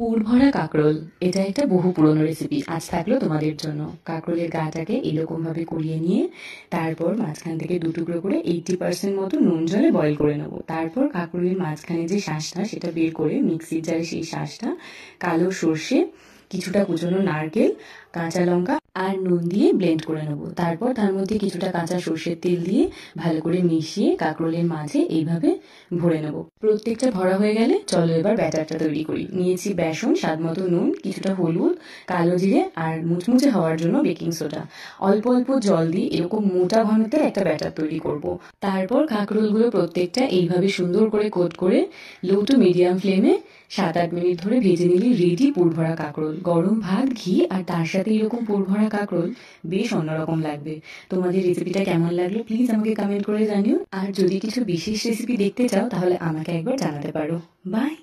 পুর ভরা কাঁকরোল, এটা একটা বহু পুরনো রেসিপি। আজ থাকলো তোমাদের জন্য। কাঁকরোলের গাটাকে এরকম ভাবে কুড়িয়ে নিয়ে তারপর মাঝখান থেকে দু টুকরো করে 80% মতো নুন জলে বয়েল করে নেবো। তারপর কাঁকরোলের মাঝখানে যে শাঁসটা সেটা বের করে মিক্সির জারে সেই শাঁসটা, কালো সর্ষে, কিছুটা কুচনো নারকেল, কাঁচা লঙ্কা আর নুন দিয়ে ব্লেন্ড করে নেবো। তারপর তার মধ্যে কিছুটা কাঁচা সর্ষের তেল দিয়ে ভালো করে মিশিয়ে কাঁকরোলের মাঝে এইভাবে ভরে নেবো। প্রত্যেকটা ভরা হয়ে গেলে চলো এবার ব্যাটারটা তৈরি করি। নিয়েছি বেসন, স্বাদ মতো নুন, কিছুটা হলুদ, কালো জিরে আর মুচমুচে হওয়ার জন্য বেকিং সোডা। অল্প অল্প জল দিয়ে এরকম মোটা ঘনত্বের একটা ব্যাটার তৈরি করব। তারপর কাঁকরোলগুলো প্রত্যেকটা এইভাবে সুন্দর করে কোট করে লো টু মিডিয়াম ফ্লেমে 7-8 মিনিট ধরে ভেজে নিলে রেডি পুর ভরা কাঁকরোল। গরম ভাত, ঘি আর তার সাথে এরকম পুর ভরা কাঁকরোল বেশ অন্যরকম লাগবে। তোমাদের রেসিপিটা কেমন লাগলো প্লিজ আমাকে কমেন্ট করে জানিও। আর যদি কিছু বিশেষ রেসিপি দেখতে চাও তাহলে আমাকে একবার জানাতে পারো। বাই।